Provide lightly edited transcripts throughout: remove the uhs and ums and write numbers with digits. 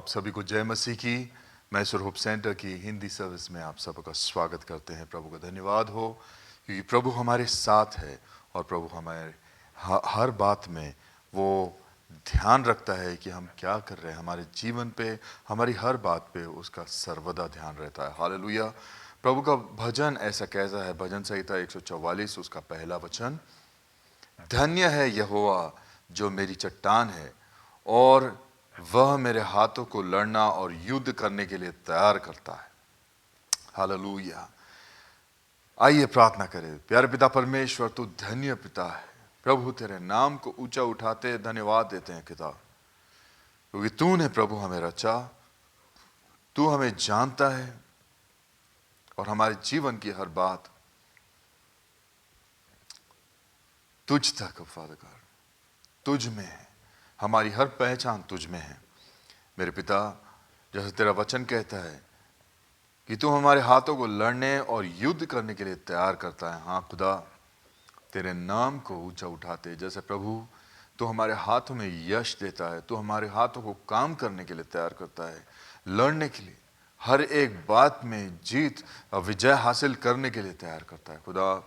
सभी को जय मसीह की। मैसूर होप सेंटर की हिंदी सर्विस में आप सबका स्वागत करते हैं। प्रभु का धन्यवाद हो क्योंकि प्रभु हमारे साथ है और प्रभु हमारे हर बात में वो ध्यान रखता है कि हम क्या कर रहे हैं। हमारे जीवन पे, हमारी हर बात पे उसका सर्वदा ध्यान रहता है। हालेलुया। प्रभु का भजन ऐसा कहता है, भजन संहिता 144 उसका पहला वचन, धन्य है यहोवा जो मेरी चट्टान है और वह मेरे हाथों को लड़ना और युद्ध करने के लिए तैयार करता है। हालेलुया। आइए प्रार्थना करें। प्यारे पिता परमेश्वर, तू धन्य पिता है। प्रभु तेरे नाम को ऊंचा उठाते धन्यवाद देते हैं पिता, क्योंकि तूने प्रभु हमें रचा, तू हमें जानता है और हमारे जीवन की हर बात तुझ तक फादर गॉड, तुझ में है। हमारी हर पहचान तुझ में है मेरे पिता। जैसे तेरा वचन कहता है कि तू हमारे हाथों को लड़ने और युद्ध करने के लिए तैयार करता है। हाँ खुदा, तेरे नाम को ऊंचा उठाते, जैसे प्रभु तू हमारे हाथों में यश देता है, तू हमारे हाथों को काम करने के लिए तैयार करता है, लड़ने के लिए, हर एक बात में जीत और विजय हासिल करने के लिए तैयार करता है। खुदा,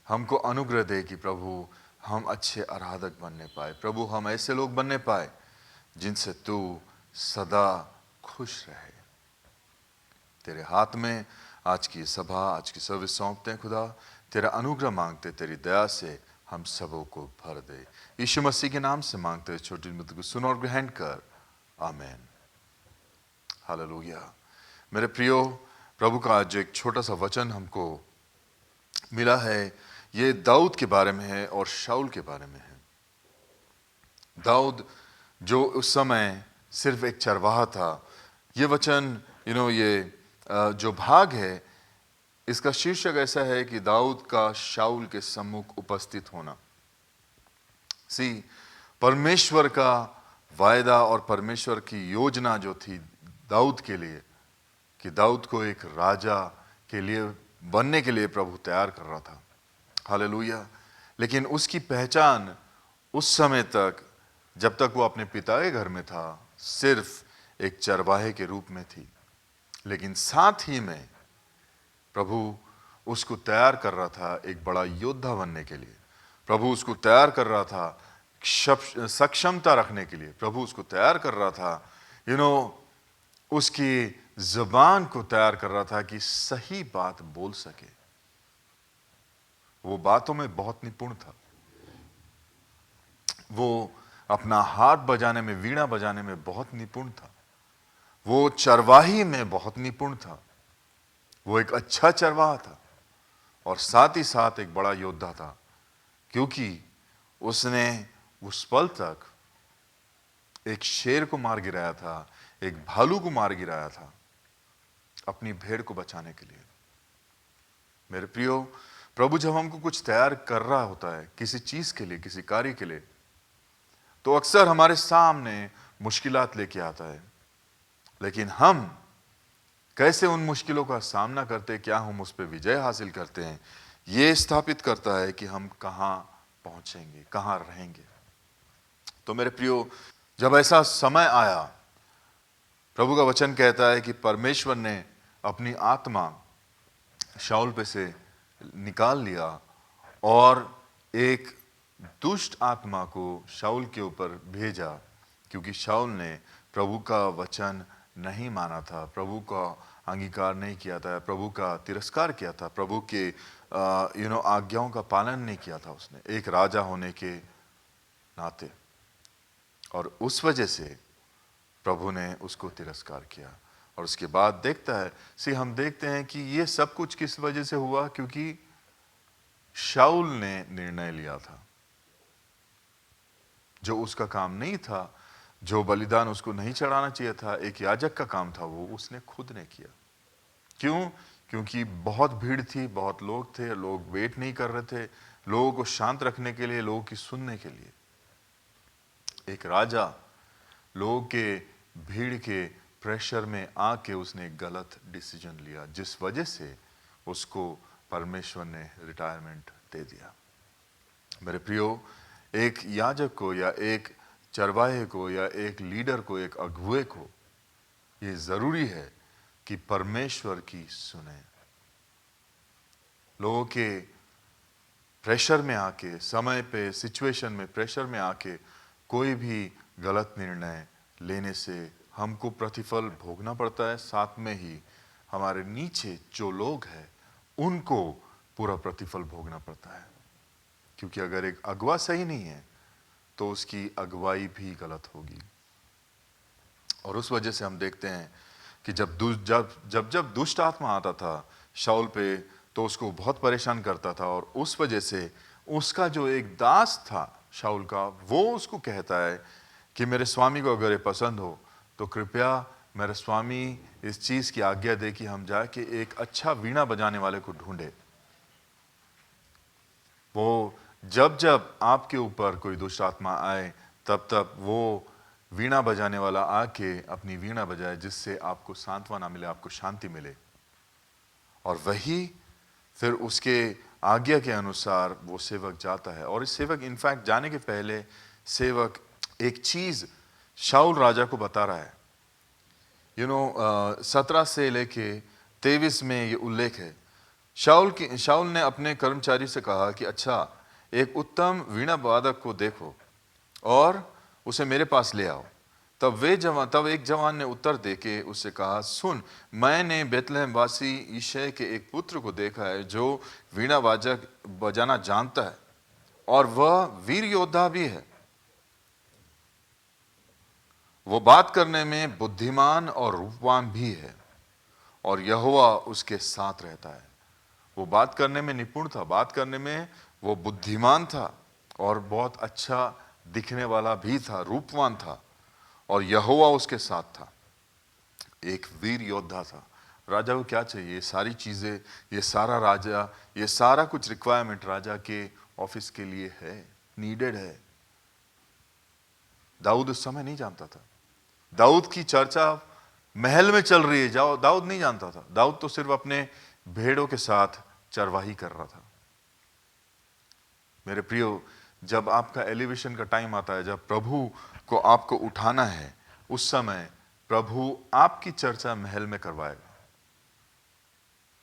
हमको अनुग्रह दे कि प्रभु हम अच्छे आराधक बनने पाए। प्रभु हम ऐसे लोग बनने पाए जिनसे तू सदा खुश रहे। तेरे हाथ में आज की सभा, आज की सर्विस सौंपते हैं खुदा। तेरा अनुग्रह मांगते, तेरी दया से हम सबों को भर दे। यीशु मसीह के नाम से मांगते हैं, छोटी मत को सुन और ग्रहण कर। आमीन। हालेलुया। मेरे प्रियो, प्रभु का आज एक छोटा सा वचन हमको मिला है। ये दाऊद के बारे में है और शाऊल के बारे में है। दाऊद जो उस समय सिर्फ एक चरवाहा था। ये वचन ये जो भाग है, इसका शीर्षक ऐसा है कि दाऊद का शाऊल के सम्मुख उपस्थित होना। परमेश्वर का वायदा और परमेश्वर की योजना जो थी दाऊद के लिए, कि दाऊद को एक राजा के लिए बनने के लिए प्रभु तैयार कर रहा था। हालेलुया। लेकिन उसकी पहचान उस समय तक, जब तक वो अपने पिता के घर में था, सिर्फ एक चरवाहे के रूप में थी। लेकिन साथ ही में प्रभु उसको तैयार कर रहा था एक बड़ा योद्धा बनने के लिए। प्रभु उसको तैयार कर रहा था सक्षमता रखने के लिए। प्रभु उसको तैयार कर रहा था, उसकी जुबान को तैयार कर रहा था कि सही बात बोल सके। वो बातों में बहुत निपुण था। वो अपना हाथ बजाने में, वीणा बजाने में बहुत निपुण था। वो चरवाही में बहुत निपुण था। वो एक अच्छा चरवाहा था और साथ ही साथ एक बड़ा योद्धा था, क्योंकि उसने उस पल तक एक शेर को मार गिराया था, एक भालू को मार गिराया था अपनी भेड़ को बचाने के लिए। मेरे प्रियो, प्रभु जब हमको कुछ तैयार कर रहा होता है किसी चीज के लिए, किसी कार्य के लिए, तो अक्सर हमारे सामने मुश्किलात लेके आता है। लेकिन हम कैसे उन मुश्किलों का सामना करते, क्या हम उस पर विजय हासिल करते हैं, ये स्थापित करता है कि हम कहां पहुंचेंगे, कहां रहेंगे। तो मेरे प्रियो, जब ऐसा समय आया, प्रभु का वचन कहता है कि परमेश्वर ने अपनी आत्मा शाऊल पे से निकाल लिया और एक दुष्ट आत्मा को शाऊल के ऊपर भेजा, क्योंकि शाऊल ने प्रभु का वचन नहीं माना था, प्रभु का अंगीकार नहीं किया था, प्रभु का तिरस्कार किया था, प्रभु के आज्ञाओं का पालन नहीं किया था उसने, एक राजा होने के नाते। और उस वजह से प्रभु ने उसको तिरस्कार किया। और उसके बाद हम देखते हैं कि ये सब कुछ किस वजह से हुआ, क्योंकि शाऊल ने निर्णय लिया था जो उसका काम नहीं था, जो बलिदान उसको नहीं चढ़ाना चाहिए था, एक याजक का काम था, वो उसने खुद ने किया। क्यों? क्योंकि बहुत भीड़ थी, बहुत लोग थे, लोग वेट नहीं कर रहे थे, लोगों को शांत रखने के लिए, लोगों की सुनने के लिए। एक राजा लोगों के भीड़ के प्रेशर में आके उसने गलत डिसीजन लिया, जिस वजह से उसको परमेश्वर ने रिटायरमेंट दे दिया। मेरे प्रियो, एक याजक को या एक चरवाहे को या एक लीडर को, एक अगुवे को ये जरूरी है कि परमेश्वर की सुने। लोगों के प्रेशर में आके, समय पे, सिचुएशन में प्रेशर में आके कोई भी गलत निर्णय लेने से हमको प्रतिफल भोगना पड़ता है, साथ में ही हमारे नीचे जो लोग हैं उनको पूरा प्रतिफल भोगना पड़ता है। क्योंकि अगर एक अगुवा सही नहीं है तो उसकी अगुवाई भी गलत होगी। और उस वजह से हम देखते हैं कि जब दुष्ट आत्मा आता था शाऊल पे तो उसको बहुत परेशान करता था, और उस वजह से उसका जो एक दास था शाऊल का, वो उसको कहता है कि मेरे स्वामी को अगर ये पसंद हो तो कृपया मेरे स्वामी इस चीज की आज्ञा दे कि हम जाके एक अच्छा वीणा बजाने वाले को ढूंढे। वो जब जब आपके ऊपर कोई दुष्ट आत्मा आए तब तब वो वीणा बजाने वाला आके अपनी वीणा बजाए, जिससे आपको सांत्वना मिले, आपको शांति मिले। और वही फिर उसके आज्ञा के अनुसार वो सेवक जाता है। और इस सेवक इनफैक्ट जाने के पहले सेवक एक चीज शाऊल राजा को बता रहा है। 17 से लेके 23 में ये उल्लेख है। शाऊल ने अपने कर्मचारी से कहा कि अच्छा, एक उत्तम वीणा वादक को देखो और उसे मेरे पास ले आओ। तब एक जवान ने उत्तर देके उससे कहा, सुन, मैंने बेतलहम वासी यिशै के एक पुत्र को देखा है जो वीणा वाजक बजाना जानता है और वह वीर योद्धा भी है। वो बात करने में बुद्धिमान और रूपवान भी है और यहोवा उसके साथ रहता है। वो बात करने में निपुण था, बात करने में वो बुद्धिमान था और बहुत अच्छा दिखने वाला भी था, रूपवान था, और यहोवा उसके साथ था। एक वीर योद्धा था। राजा को क्या चाहिए? ये सारी चीजें, ये सारा राजा, ये सारा कुछ रिक्वायरमेंट राजा के ऑफिस के लिए है, नीडेड है। दाऊद उस समय नहीं जानता था। दाऊद की चर्चा महल में चल रही है, जाओ, दाऊद नहीं जानता था। दाऊद तो सिर्फ अपने भेड़ों के साथ चरवाही कर रहा था। मेरे प्रियो, जब आपका एलिवेशन का टाइम आता है, जब प्रभु को आपको उठाना है, उस समय प्रभु आपकी चर्चा महल में करवाएगा।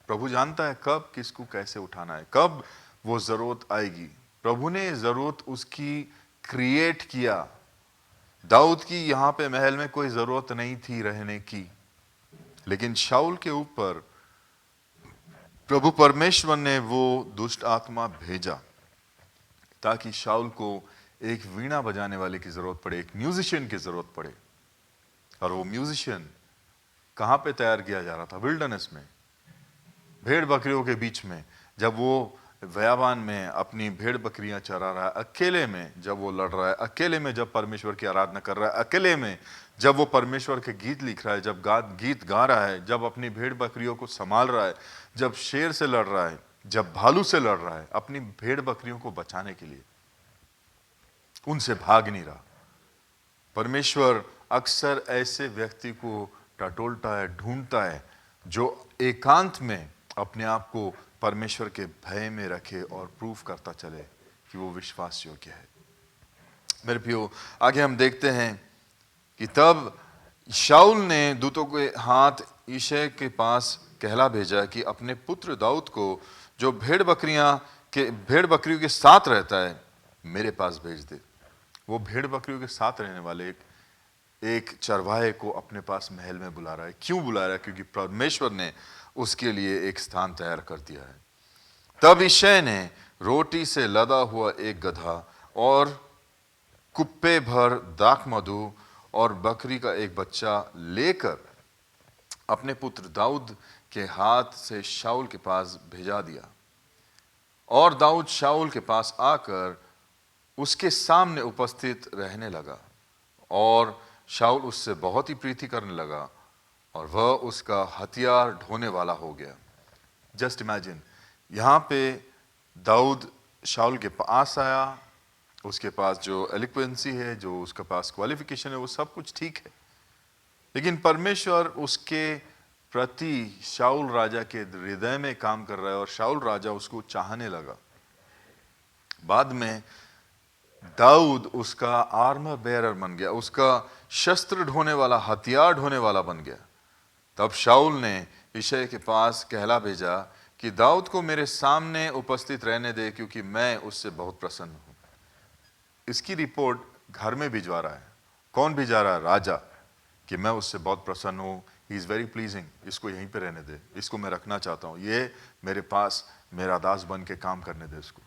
प्रभु जानता है कब किसको कैसे उठाना है, कब वो जरूरत आएगी। प्रभु ने जरूरत उसकी क्रिएट किया। दाऊद की यहां पे महल में कोई जरूरत नहीं थी रहने की, लेकिन शाऊल के ऊपर प्रभु परमेश्वर ने वो दुष्ट आत्मा भेजा ताकि शाऊल को एक वीणा बजाने वाले की जरूरत पड़े, एक म्यूजिशियन की जरूरत पड़े। और वो म्यूजिशियन कहां पे तैयार किया जा रहा था? विल्डरनेस में, भेड़ बकरियों के बीच में। जब वो बयाबान में अपनी भेड़ बकरियां चरा रहा है, अकेले में जब वो लड़ रहा है, अकेले में जब परमेश्वर की आराधना कर रहा है, अकेले में जब वो परमेश्वर के गीत लिख रहा है, जब गीत गा रहा है, जब अपनी भेड़ बकरियों को संभाल रहा है, जब शेर से लड़ रहा है, जब भालू से लड़ रहा है, अपनी भेड़ बकरियों को बचाने के लिए, उनसे भाग नहीं रहा। परमेश्वर अक्सर ऐसे व्यक्ति को टटोलता है, ढूंढता है, जो एकांत में अपने आप को परमेश्वर के भय में रखे और प्रूफ करता चले कि वो विश्वास योग्य है। मेरे प्रियो, आगे हम देखते हैं कि तब शाऊल ने दूतों के हाथ यिशै के पास कहला भेजा कि अपने पुत्र दाऊद को, जो भेड़ बकरियों के साथ रहता है, मेरे पास भेज दे। वो भेड़ बकरियों के साथ रहने वाले एक चरवाहे को अपने पास महल में बुला रहा है। क्यों बुला रहा है? क्योंकि परमेश्वर ने उसके लिए एक स्थान तैयार कर दिया है। तब यिशै ने रोटी से लदा हुआ एक गधा और कुप्पे भर दाखमधु और बकरी का एक बच्चा लेकर अपने पुत्र दाऊद के हाथ से शाऊल के पास भेजा दिया। और दाऊद शाऊल के पास आकर उसके सामने उपस्थित रहने लगा और शाऊल उससे बहुत ही प्रीति करने लगा और वह उसका हथियार ढोने वाला हो गया। जस्ट इमेजिन, यहां पे दाऊद शाऊल के पास आया, उसके पास जो एलिक्वेंसी है, जो उसके पास क्वालिफिकेशन है, वो सब कुछ ठीक है, लेकिन परमेश्वर उसके प्रति शाऊल राजा के हृदय में काम कर रहा है और शाऊल राजा उसको चाहने लगा। बाद में दाऊद उसका आर्मर बेयरर बन गया, उसका शस्त्र ढोने वाला, हथियार ढोने वाला बन गया। तब शाऊल ने यिशै के पास कहला भेजा कि दाऊद को मेरे सामने उपस्थित रहने दे, क्योंकि मैं उससे बहुत प्रसन्न हूं। इसकी रिपोर्ट घर में भिजवा रहा है। कौन भिजा रहा है? राजा, कि मैं उससे बहुत प्रसन्न हूं, ही इज वेरी प्लीजिंग, इसको यहीं पे रहने दे, इसको मैं रखना चाहता हूं, ये मेरे पास मेरा दास बन के काम करने दे इसको।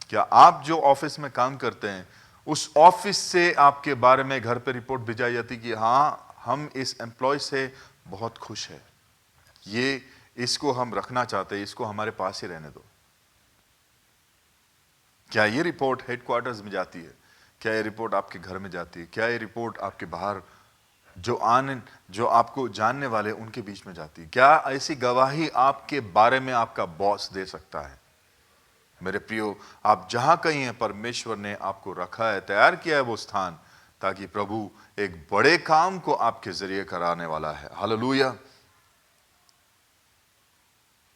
क्या आप जो ऑफिस में काम करते हैं, उस ऑफिस से आपके बारे में घर पे रिपोर्ट भिजाई जाती कि हाँ, हम इस एम्प्लॉय से बहुत खुश है, ये इसको हम रखना चाहते हैं, इसको हमारे पास ही रहने दो? क्या ये रिपोर्ट हेडक्वार्टर्स में जाती है? क्या ये रिपोर्ट आपके घर में जाती है? क्या ये रिपोर्ट आपके बाहर जो आपको जानने वाले उनके बीच में जाती है? क्या ऐसी गवाही आपके बारे में आपका बॉस दे सकता है? मेरे प्रियो, आप जहां कहीं हैं, परमेश्वर ने आपको रखा है, तैयार किया है वो स्थान, ताकि प्रभु एक बड़े काम को आपके जरिए कराने वाला है। हालेलुया।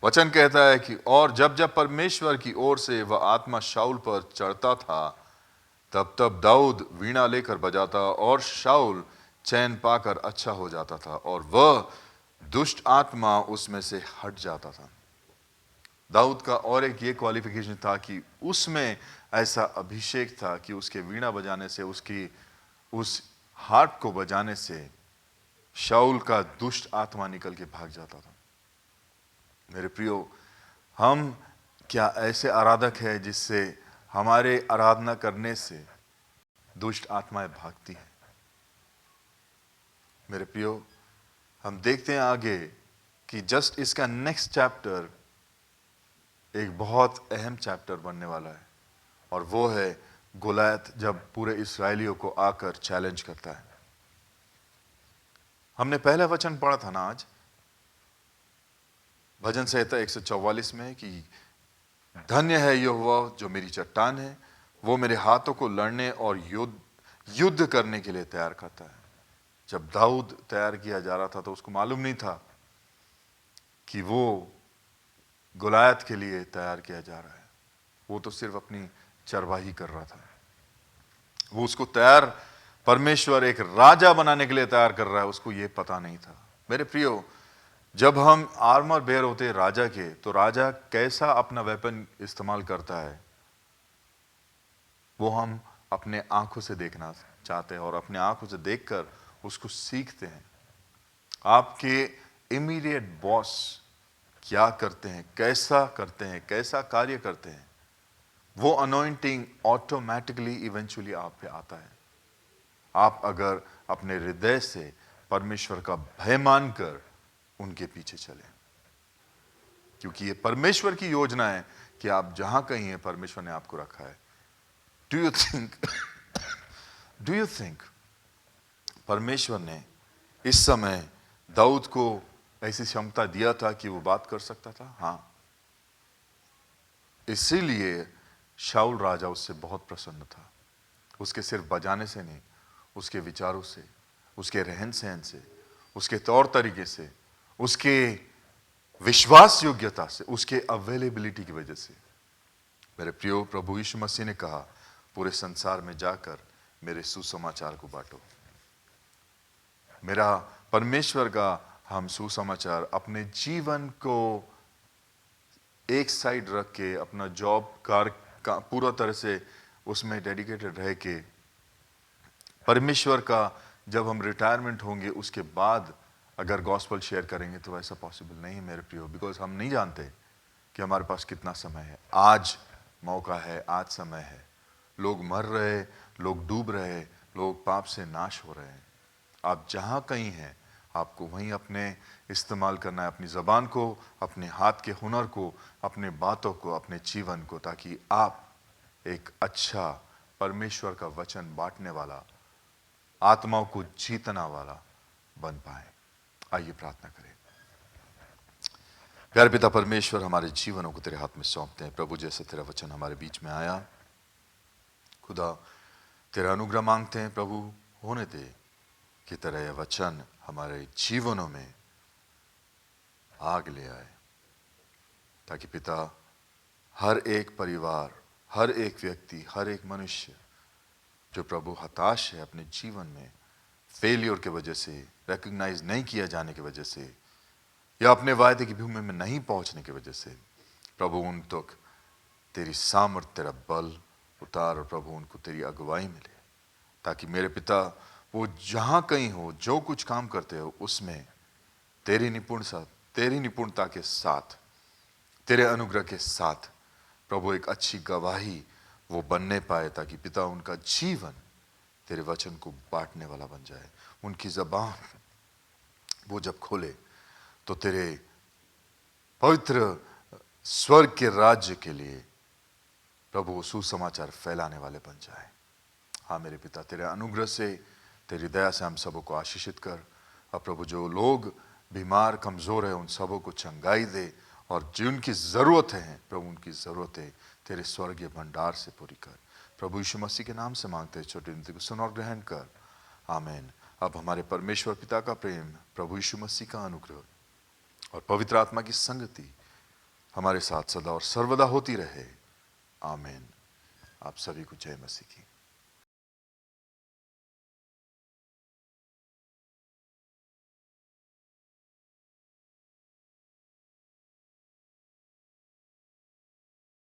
वचन कहता है कि और जब जब परमेश्वर की ओर से वह आत्मा शाऊल पर चढ़ता था, तब तब दाऊद वीणा लेकर बजाता और शाऊल चैन पाकर अच्छा हो जाता था और वह दुष्ट आत्मा उसमें से हट जाता था। दाऊद का और एक ये क्वालिफिकेशन था कि उसमें ऐसा अभिषेक था कि उसके वीणा बजाने से, उसकी उस हार्प को बजाने से शाऊल का दुष्ट आत्मा निकल के भाग जाता था। मेरे प्रियो, हम क्या ऐसे आराधक हैं जिससे हमारे आराधना करने से दुष्ट आत्माएं भागती हैं? मेरे प्रियो, हम देखते हैं आगे कि जस्ट इसका नेक्स्ट चैप्टर एक बहुत अहम चैप्टर बनने वाला है, और वो है गोलियत जब पूरे इस्राएलियों को आकर चैलेंज करता है। हमने पहला वचन पढ़ा था ना आज, भजन संहिता 144 में, कि धन्य है यहोवा जो मेरी चट्टान है, वो मेरे हाथों को लड़ने और युद्ध करने के लिए तैयार करता है। जब दाऊद तैयार किया जा रहा था तो उसको मालूम नहीं था कि वो गोलियत के लिए तैयार किया जा रहा है। वो तो सिर्फ अपनी चरवाही कर रहा था। वो उसको तैयार, परमेश्वर एक राजा बनाने के लिए तैयार कर रहा है, उसको ये पता नहीं था। मेरे प्रियो, जब हम आर्मर बेयर होते हैं राजा के, तो राजा कैसा अपना वेपन इस्तेमाल करता है वो हम अपने आंखों से देखना चाहते हैं, और अपने आंखों से देखकर उसको सीखते हैं। आपके इमीडिएट बॉस क्या करते हैं, कैसा कार्य करते हैं, वो अनॉइंटिंग ऑटोमेटिकली इवेंचुअली आप पे आता है। आप अगर अपने हृदय से परमेश्वर का भय मानकर उनके पीछे चले, क्योंकि ये परमेश्वर की योजना है कि आप जहां कहीं हैं, परमेश्वर ने आपको रखा है। डू यू थिंक परमेश्वर ने इस समय दाऊद को ऐसी क्षमता दिया था कि वो बात कर सकता था? हाँ। इसीलिए शाऊल राजा उससे बहुत प्रसन्न था, उसके सिर्फ बजाने से नहीं, उसके विचारों से, उसके रहन सहन से, उसके तौर तरीके से, उसके विश्वास योग्यता से, उसके अवेलेबिलिटी की वजह से। मेरे प्रियो, प्रभु यीशु मसीह ने कहा, पूरे संसार में जाकर मेरे सुसमाचार को बांटो। मेरा परमेश्वर का हम सुसमाचार अपने जीवन को एक साइड रख के, अपना जॉब का पूरा तरह से उसमें डेडिकेटेड रह के, परमेश्वर का जब हम रिटायरमेंट होंगे उसके बाद अगर गॉस्पेल शेयर करेंगे, तो ऐसा पॉसिबल नहीं है मेरे प्रियो, बिकॉज हम नहीं जानते कि हमारे पास कितना समय है। आज मौका है, आज समय है। लोग मर रहे, लोग डूब रहे, लोग पाप से नाश हो रहे हैं। आप जहां कहीं हैं, आपको वहीं अपने इस्तेमाल करना है, अपनी ज़बान को, अपने हाथ के हुनर को, अपने बातों को, अपने जीवन को, ताकि आप एक अच्छा परमेश्वर का वचन बांटने वाला, आत्माओं को जीतना वाला बन पाए। आइए प्रार्थना करें। प्यारे पिता परमेश्वर, हमारे जीवनों को तेरे हाथ में सौंपते हैं। प्रभु, जैसे तेरा वचन हमारे बीच में आया, खुदा तेरा अनुग्रह मांगते हैं प्रभु, होने दे कि तेरा यह वचन हमारे जीवनों में आग ले आए, ताकि पिता हर एक परिवार, हर एक व्यक्ति, हर एक मनुष्य जो प्रभु हताश है अपने जीवन में, फेलियर के वजह से, रिकग्नाइज नहीं किया जाने की वजह से, या अपने वायदे की भूमि में नहीं पहुंचने की वजह से, प्रभु उन तक तेरी सामर्थ, तेरा बल उतार और प्रभु उनको तेरी अगुवाई मिले, ताकि मेरे पिता वो जहां कहीं हो, जो कुछ काम करते हो, उसमें तेरी निपुणता के साथ, तेरे अनुग्रह के साथ प्रभु एक अच्छी गवाही वो बनने पाए, ताकि पिता उनका जीवन तेरे वचन को बांटने वाला बन जाए। उनकी जबान वो जब खोले तो तेरे पवित्र स्वर्ग के राज्य के लिए प्रभु सुसमाचार फैलाने वाले बन जाए। हाँ मेरे पिता, तेरे अनुग्रह से, तेरी दया से हम सबों को आशीषित कर। और प्रभु जो लोग बीमार कमजोर है उन सबों को चंगाई दे, और जिनकी जरूरत है प्रभु उनकी जरूरतें तेरे स्वर्गीय भंडार से पूरी कर। प्रभु यीशु मसीह के नाम से मांगते हैं, छोटी विनती को सुन और ग्रहण कर, आमीन। अब हमारे परमेश्वर पिता का प्रेम, प्रभु यीशु मसीह का अनुग्रह और पवित्र आत्मा की संगति हमारे साथ सदा और सर्वदा होती रहे, आमीन। आप सभी को जय मसीह की।